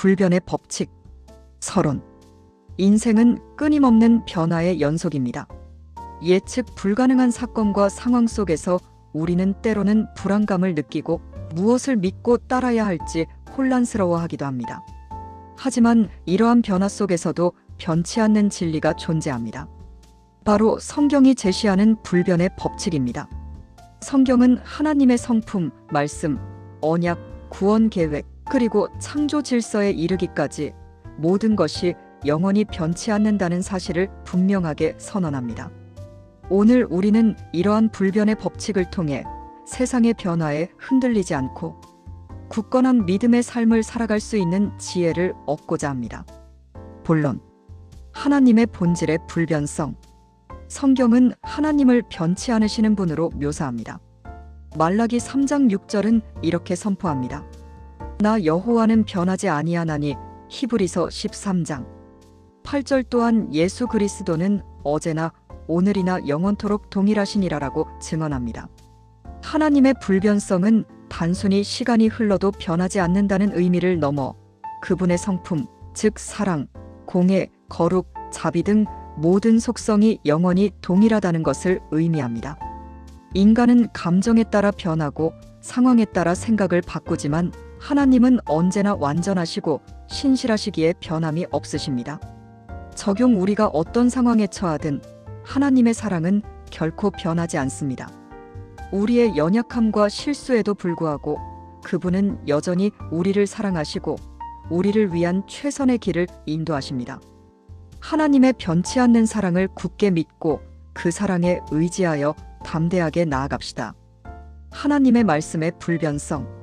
불변의 법칙. 서론. 인생은 끊임없는 변화의 연속입니다. 예측 불가능한 사건과 상황 속에서 우리는 때로는 불안감을 느끼고 무엇을 믿고 따라야 할지 혼란스러워하기도 합니다. 하지만 이러한 변화 속에서도 변치 않는 진리가 존재합니다. 바로 성경이 제시하는 불변의 법칙입니다. 성경은 하나님의 성품, 말씀, 언약, 구원 계획, 그리고 창조 질서에 이르기까지 모든 것이 영원히 변치 않는다는 사실을 분명하게 선언합니다. 오늘 우리는 이러한 불변의 법칙을 통해 세상의 변화에 흔들리지 않고 굳건한 믿음의 삶을 살아갈 수 있는 지혜를 얻고자 합니다. 본론. 하나님의 본질의 불변성. 성경은 하나님을 변치 않으시는 분으로 묘사합니다. 말라기 3장 6절은 이렇게 선포합니다. 나 여호와는 변하지 아니하나니. 히브리서 13장 8절 또한 예수 그리스도는 어제나 오늘이나 영원토록 동일하시니라라고 증언합니다. 하나님의 불변성은 단순히 시간이 흘러도 변하지 않는다는 의미를 넘어 그분의 성품, 즉 사랑, 공의, 거룩, 자비 등 모든 속성이 영원히 동일하다는 것을 의미합니다. 인간은 감정에 따라 변하고 상황에 따라 생각을 바꾸지만 하나님은 언제나 완전하시고 신실하시기에 변함이 없으십니다. 적용 우리가 어떤 상황에 처하든 하나님의 사랑은 결코 변하지 않습니다. 우리의 연약함과 실수에도 불구하고 그분은 여전히 우리를 사랑하시고 우리를 위한 최선의 길을 인도하십니다. 하나님의 변치 않는 사랑을 굳게 믿고 그 사랑에 의지하여 담대하게 나아갑시다. 하나님의 말씀의 불변성.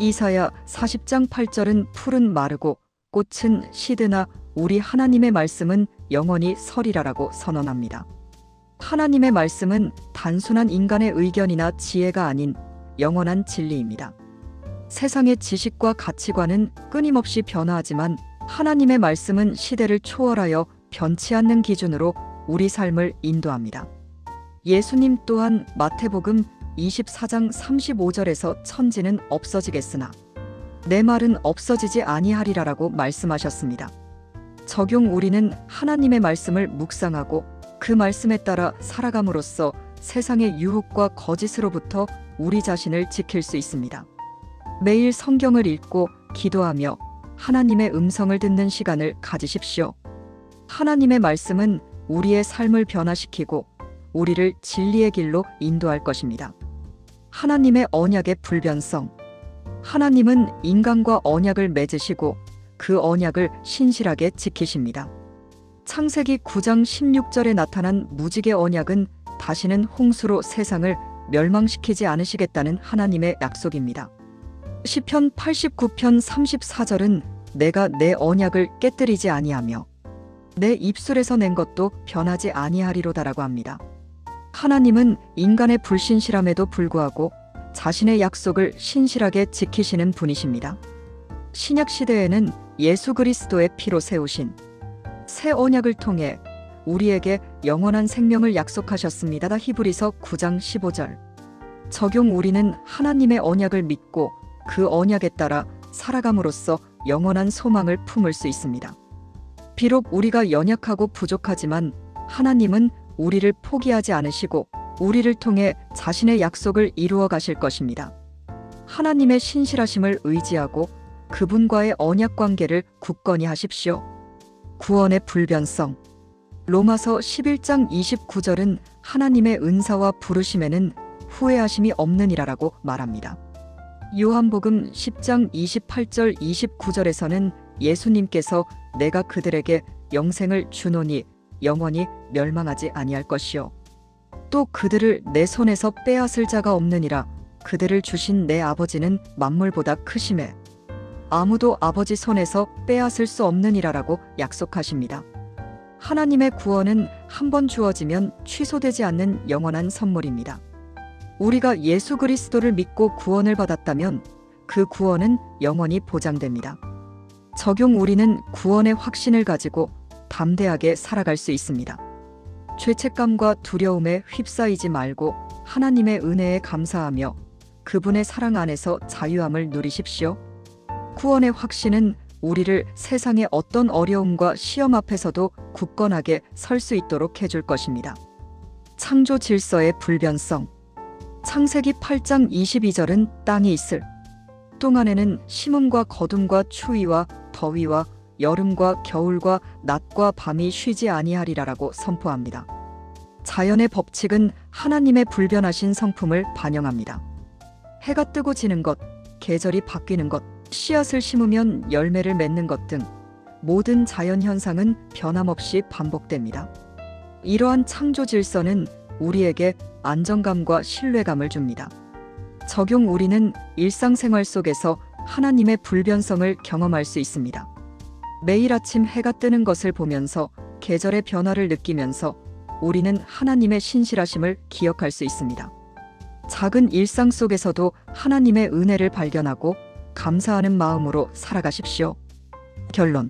이사야 40장 8절은 풀은 마르고 꽃은 시드나 우리 하나님의 말씀은 영원히 서리라라고 선언합니다. 하나님의 말씀은 단순한 인간의 의견이나 지혜가 아닌 영원한 진리입니다. 세상의 지식과 가치관은 끊임없이 변화하지만 하나님의 말씀은 시대를 초월하여 변치 않는 기준으로 우리 삶을 인도합니다. 예수님 또한 마태복음 24장 35절에서 천지는 없어지겠으나 내 말은 없어지지 아니하리라라고 말씀하셨습니다. 적용 우리는 하나님의 말씀을 묵상하고 그 말씀에 따라 살아감으로써 세상의 유혹과 거짓으로부터 우리 자신을 지킬 수 있습니다. 매일 성경을 읽고 기도하며 하나님의 음성을 듣는 시간을 가지십시오. 하나님의 말씀은 우리의 삶을 변화시키고 우리를 진리의 길로 인도할 것입니다. 하나님의 언약의 불변성. 하나님은 인간과 언약을 맺으시고 그 언약을 신실하게 지키십니다. 창세기 9장 16절에 나타난 무지개 언약은 다시는 홍수로 세상을 멸망시키지 않으시겠다는 하나님의 약속입니다. 시편 89편 34절은 내가 내 언약을 깨뜨리지 아니하며 내 입술에서 낸 것도 변하지 아니하리로다라고 합니다. 하나님은 인간의 불신실함에도 불구하고 자신의 약속을 신실하게 지키시는 분이십니다. 신약 시대에는 예수 그리스도의 피로 세우신 새 언약을 통해 우리에게 영원한 생명을 약속하셨습니다. 히브리서 9장 15절. 적용 우리는 하나님의 언약을 믿고 그 언약에 따라 살아감으로써 영원한 소망을 품을 수 있습니다. 비록 우리가 연약하고 부족하지만 하나님은 우리를 포기하지 않으시고 우리를 통해 자신의 약속을 이루어 가실 것입니다. 하나님의 신실하심을 의지하고 그분과의 언약 관계를 굳건히 하십시오. 구원의 불변성. 로마서 11장 29절은 하나님의 은사와 부르심에는 후회하심이 없느니라라고 말합니다. 요한복음 10장 28절 29절에서는 예수님께서 내가 그들에게 영생을 주노니 영원히 멸망하지 아니할 것이요 또 그들을 내 손에서 빼앗을 자가 없느니라. 그들을 주신 내 아버지는 만물보다 크심에 아무도 아버지 손에서 빼앗을 수 없느니라라고 약속하십니다. 하나님의 구원은 한 번 주어지면 취소되지 않는 영원한 선물입니다. 우리가 예수 그리스도를 믿고 구원을 받았다면 그 구원은 영원히 보장됩니다. 적용 우리는 구원의 확신을 가지고 담대하게 살아갈 수 있습니다. 죄책감과 두려움에 휩싸이지 말고 하나님의 은혜에 감사하며 그분의 사랑 안에서 자유함을 누리십시오. 구원의 확신은 우리를 세상의 어떤 어려움과 시험 앞에서도 굳건하게 설 수 있도록 해줄 것입니다. 창조 질서의 불변성. 창세기 8장 22절은 땅이 있을 동안에는 심음과 거둠과 추위와 더위와 여름과 겨울과 낮과 밤이 쉬지 아니하리라라고 선포합니다. 자연의 법칙은 하나님의 불변하신 성품을 반영합니다. 해가 뜨고 지는 것, 계절이 바뀌는 것, 씨앗을 심으면 열매를 맺는 것 등 모든 자연 현상은 변함없이 반복됩니다. 이러한 창조 질서는 우리에게 안정감과 신뢰감을 줍니다. 적용 우리는 일상생활 속에서 하나님의 불변성을 경험할 수 있습니다. 매일 아침 해가 뜨는 것을 보면서 계절의 변화를 느끼면서 우리는 하나님의 신실하심을 기억할 수 있습니다. 작은 일상 속에서도 하나님의 은혜를 발견하고 감사하는 마음으로 살아가십시오. 결론.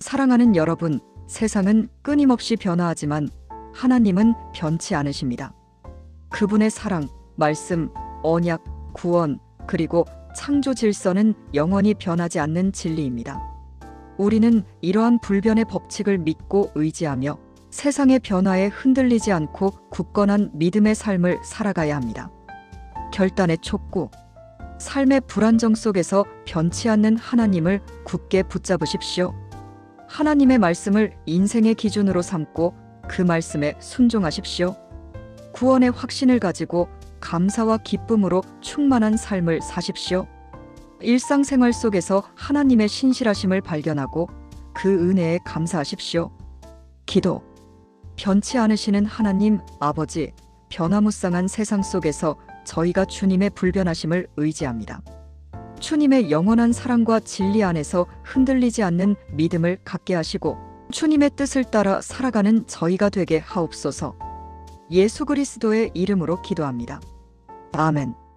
사랑하는 여러분, 세상은 끊임없이 변화하지만 하나님은 변치 않으십니다. 그분의 사랑, 말씀, 언약, 구원, 그리고 창조 질서는 영원히 변하지 않는 진리입니다. 우리는 이러한 불변의 법칙을 믿고 의지하며 세상의 변화에 흔들리지 않고 굳건한 믿음의 삶을 살아가야 합니다. 결단의 촉구. 삶의 불안정 속에서 변치 않는 하나님을 굳게 붙잡으십시오. 하나님의 말씀을 인생의 기준으로 삼고 그 말씀에 순종하십시오. 구원의 확신을 가지고 감사와 기쁨으로 충만한 삶을 사십시오. 일상생활 속에서 하나님의 신실하심을 발견하고 그 은혜에 감사하십시오. 기도. 변치 않으시는 하나님 아버지, 변화무쌍한 세상 속에서 저희가 주님의 불변하심을 의지합니다. 주님의 영원한 사랑과 진리 안에서 흔들리지 않는 믿음을 갖게 하시고 주님의 뜻을 따라 살아가는 저희가 되게 하옵소서. 예수 그리스도의 이름으로 기도합니다. 아멘.